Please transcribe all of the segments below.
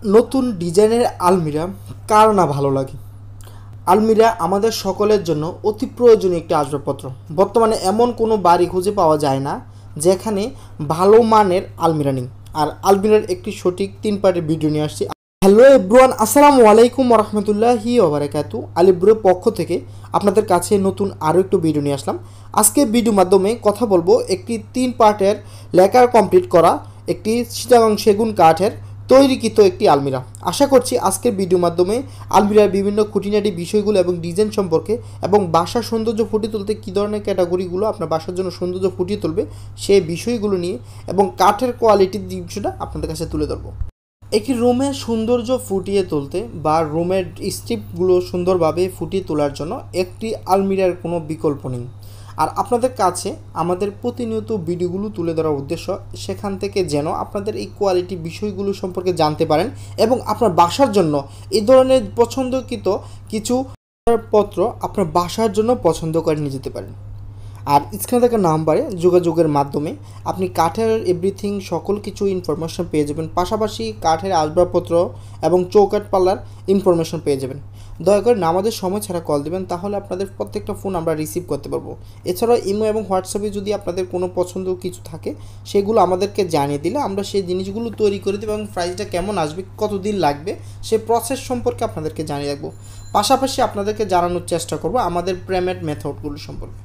নতুন ডিজাইনের আলমিরা কার না ভালো লাগে। আলমিরা আমাদের সকলের জন্য অতি প্রয়োজনীয় একটি আসবাবপত্র। বর্তমানে এমন কোনো বাড়ি খুঁজে পাওয়া যায় না যেখানে ভালো মানের আলমিরা নেই। আর আলমিরার একটি সঠিক 3 পার্টের ভিডিও নিয়ে আসছি। হ্যালো এভরিওয়ান, আসসালামু আলাইকুম ওয়া রাহমাতুল্লাহি ওয়া বারাকাতুহু। আলিব্রোর পক্ষ থেকে আপনাদের কাছে নতুন আরও একটু ভিডিও নিয়ে আসলাম। আজকে ভিডিওর মাধ্যমে কথা বলবো একটি 3 পার্টের লেকার কমপ্লিট করা একটি চিটাগাং সেগুন কাঠের তৈরিকৃত একটি আলমিরা। আশা করছি আজকের ভিডিওর মাধ্যমে আলমিরার বিভিন্ন খুঁটিনাটি বিষয়গুলো এবং ডিজাইন সম্পর্কে এবং বাসার সৌন্দর্য ফুটিয়ে তুলতে কী ধরনের ক্যাটাগরিগুলো আপনার বাসার জন্য সৌন্দর্য ফুটিয়ে তুলবে সেই বিষয়গুলো নিয়ে এবং কাঠের কোয়ালিটির বিষয়টা আপনাদের কাছে তুলে ধরবো। একটি রুমের সৌন্দর্য ফুটিয়ে তুলতে বা রুমের স্ট্রিপগুলো সুন্দরভাবে ফুটিয়ে তোলার জন্য একটি আলমিরার কোনো বিকল্প নেই। আর আপনাদের কাছে আমাদের প্রতিনিয়ত ভিডিওগুলো তুলে ধরার উদ্দেশ্য সেখান থেকে যেন আপনাদের এই কোয়ালিটি বিষয়গুলো সম্পর্কে জানতে পারেন এবং আপনার বাসার জন্য এই ধরনের পছন্দকৃত কিছু পত্র আপনার বাসার জন্য পছন্দ করে নিয়ে যেতে পারেন। আর স্ক্রিনে থাকা নাম্বারে যোগাযোগের মাধ্যমে আপনি কাঠের এভরিথিং সকল কিছু ইনফরমেশন পেয়ে যাবেন, পাশাপাশি কাঠের আসবাবপত্র এবং চৌকাঠ পাল্লার ইনফরমেশন পেয়ে যাবেন। দয়া করে নামাজের সময় ছাড়া কল দেবেন, তাহলে আপনাদের প্রত্যেকটা ফোন আমরা রিসিভ করতে পারবো। এছাড়াও ইমো এবং হোয়াটসঅ্যাপে যদি আপনাদের কোনো পছন্দ কিছু থাকে সেগুলো আমাদেরকে জানিয়ে দিলে আমরা সেই জিনিসগুলো তৈরি করে দেবো এবং প্রাইসটা কেমন আসবে, কতদিন লাগবে সেই প্রসেস সম্পর্কে আপনাদেরকে জানিয়ে রাখবো। পাশাপাশি আপনাদেরকে জানানোর চেষ্টা করবো আমাদের পেমেন্ট মেথডগুলো সম্পর্কে।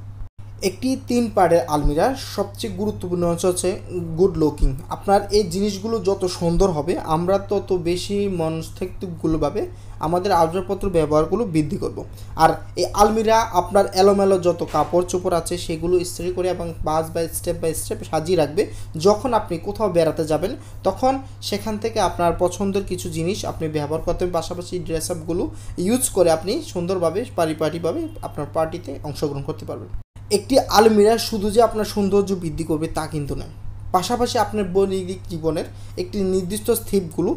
একটি 3 পার্টের আলমিরার সবচেয়ে গুরুত্বপূর্ণ হচ্ছে গুড লুকিং। আপনার এই জিনিসগুলো যত সুন্দর হবে আমরা তত বেশি মনস্তাত্ত্বিকগুলোভাবে আমাদের আসবাবপত্র ব্যবহারগুলো বৃদ্ধি করব। আর এই আলমিরা আপনার এলোমেলো যত কাপড় চোপড় আছে সেগুলো ইস্ত্রি করে এবং বাই স্টেপ সাজিয়ে রাখবে। যখন আপনি কোথাও বেড়াতে যাবেন তখন সেখান থেকে আপনার পছন্দের কিছু জিনিস আপনি ব্যবহার করতে হবে, পাশাপাশি ড্রেস আপগুলো ইউজ করে আপনি সুন্দরভাবে পারিপাটিভাবে আপনার পার্টিতে অংশগ্রহণ করতে পারবেন। একটি আলমিরা শুধু যে আপনার সৌন্দর্য বৃদ্ধি করবে তা কিন্তু নয়, পাশাপাশি আপনার বৈদিক জীবনের একটি নির্দিষ্ট স্থিপগুলো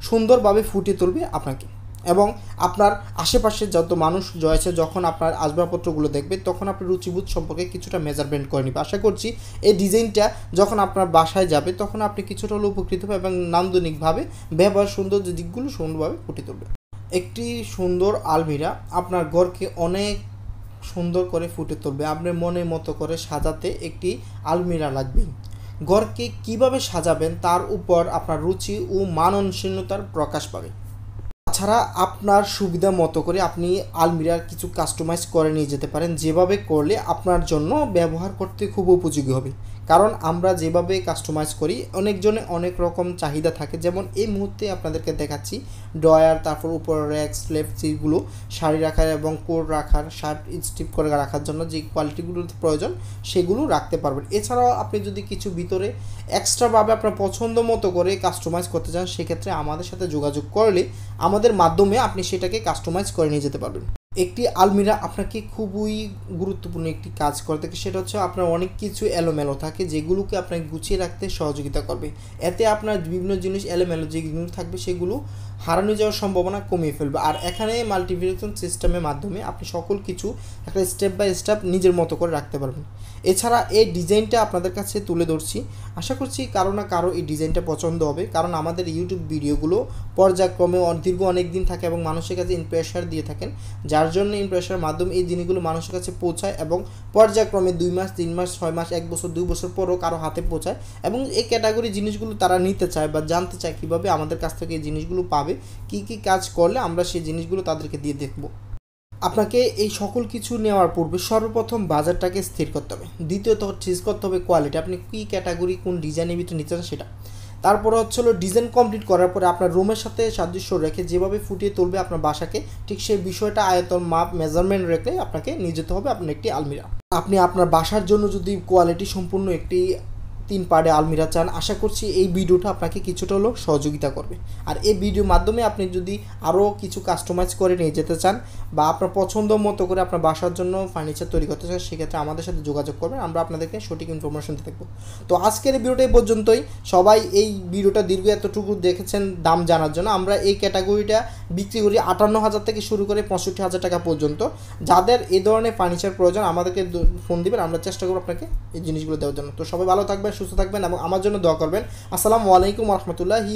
সুন্দরভাবে ফুটিয়ে তুলবে আপনাকে এবং আপনার আশেপাশে যত মানুষ রয়েছে যখন আপনার আসবাবপত্রগুলো দেখবে তখন আপনার রুচিবোধ সম্পর্কে কিছুটা মেজারমেন্ট করে নেবে। আশা করছি এই ডিজাইনটা যখন আপনার বাসায় যাবে তখন আপনি কিছুটা হলেও উপকৃত হবে এবং নান্দনিকভাবে ব্যবহার সৌন্দর্য দিকগুলো সুন্দরভাবে ফুটিয়ে তুলবে। একটি সুন্দর আলমিরা আপনার ঘরকে অনেক সুন্দর করে ফুটে তুলবে। আপনার মনের মতো করে সাজাতে একটি আলমিরা লাগবে। ঘরকে কিভাবে সাজাবেন তার উপর আপনার রুচি ও মানসিকতার প্রকাশ পাবে। তাছাড়া আপনার সুবিধা মতো করে আপনি আলমিরার কিছু কাস্টমাইজ করে নিয়ে যেতে পারেন, যেভাবে করলে আপনার জন্য ব্যবহার করতে খুব উপযোগী হবে। কারণ আমরা যেভাবে কাস্টমাইজ করি অনেকজনে অনেক রকম চাহিদা থাকে। যেমন এই মুহূর্তে আপনাদেরকে দেখাচ্ছি ড্রয়ার, তারপর উপর র্যাক স্লেভ যেগুলো শাড়ি রাখার এবং কোট রাখার, শার্ট স্টিপ করে রাখার জন্য যে কোয়ালিটিগুলোর প্রয়োজন সেগুলো রাখতে পারবেন। এছাড়াও আপনি যদি কিছু ভিতরে এক্সট্রাভাবে আপনার পছন্দ মতো করে কাস্টমাইজ করতে চান সেক্ষেত্রে আমাদের সাথে যোগাযোগ করলে আমাদের মাধ্যমে আপনি সেটাকে কাস্টমাইজ করে নিয়ে যেতে পারবেন। একটি আলমিরা আপনাকে খুবই গুরুত্বপূর্ণ একটি কাজ করে থাকে, সেটা হচ্ছে আপনার অনেক কিছু এলোমেলো থাকে যেগুলোকে আপনাকে গুছিয়ে রাখতে সহযোগিতা করবে। এতে আপনার বিভিন্ন জিনিস এলোমেলো যেগুলো থাকবে সেগুলো হারানো যাওয়ার সম্ভাবনা কমিয়ে ফেলবে। আর এখানে মাল্টিফাংশন সিস্টেমের মাধ্যমে আপনি সকল কিছু একটা স্টেপ বাই স্টেপ নিজের মতো করে রাখতে পারবেন। এছাড়া এই ডিজাইনটা আপনাদের কাছে তুলে ধরছি, আশা করছি কারো না কারো এই ডিজাইনটা পছন্দ হবে। কারণ আমাদের ইউটিউব ভিডিওগুলো পর্যায়ক্রমে দীর্ঘ অনেক দিন থাকে এবং মানুষের কাছে ইমপ্রেশন দিয়ে থাকেন, যার জন্য ইমপ্রেশনের মাধ্যমে এই জিনিসগুলো মানুষের কাছে পৌঁছায় এবং পর্যায়ক্রমে 2 মাস 3 মাস 6 মাস 1 বছর 2 বছর পরও কারো হাতে পৌঁছায় এবং এই ক্যাটাগরি জিনিসগুলো তারা নিতে চায় বা জানতে চায় কীভাবে আমাদের কাছ থেকে এই জিনিসগুলো পাবে, কী কী কাজ করলে আমরা সেই জিনিসগুলো তাদেরকে দিয়ে দেখব। আপনাকে এই সকল কিছু নেওয়ার পূর্বে সর্বপ্রথম বাজারটাকে স্থির করতে হবে, দ্বিতীয়ত ঠিক করতে হবে কোয়ালিটি, আপনি কী ক্যাটাগরি কোন ডিজাইনের ভিতরে নিতে চান সেটা। তারপরে হলো ডিজাইন কমপ্লিট করার পরে আপনার রুমের সাথে সাদৃশ্য রেখে যেভাবে ফুটিয়ে তুলবে আপনার বাসাকে ঠিক সেই বিষয়টা আয়তন মাপ মেজারমেন্ট রেখে আপনাকে নিয়ে যেতে হবে আপনার একটি আলমিরা। আপনি আপনার বাসার জন্য যদি কোয়ালিটি সম্পূর্ণ একটি 3 পার্টে আলমিরা চান, আশা করছি এই ভিডিওটা আপনাকে কিছুটা হলেও সহযোগিতা করবে। আর এই ভিডিওর মাধ্যমে আপনি যদি আরও কিছু কাস্টমাইজ করে নিয়ে যেতে চান বা আপনার পছন্দ মতো করে আপনার বাসার জন্য ফার্নিচার তৈরি করতে চান সেক্ষেত্রে আমাদের সাথে যোগাযোগ করবেন, আমরা আপনাদেরকে সঠিক ইনফরমেশন দিতে থাকবো। তো আজকের এই ভিডিওটা এই পর্যন্তই। সবাই এই ভিডিওটা দীর্ঘ এতটুকু দেখেছেন দাম জানার জন্য। আমরা এই ক্যাটাগরিটা বিক্রি করি 58,000 থেকে শুরু করে 65,000 টাকা পর্যন্ত। যাদের এই ধরনের ফার্নিচার প্রয়োজন আমাদেরকে ফোন দিবেন, আমরা চেষ্টা করবো আপনাকে এই জিনিসগুলো দেওয়ার জন্য। তো সবাই ভালো থাকবেন, সুস্থ থাকবেন এবং আমার জন্য দোয়া করবেন। আসসালামু আলাইকুম ওয়া রাহমাতুল্লাহি।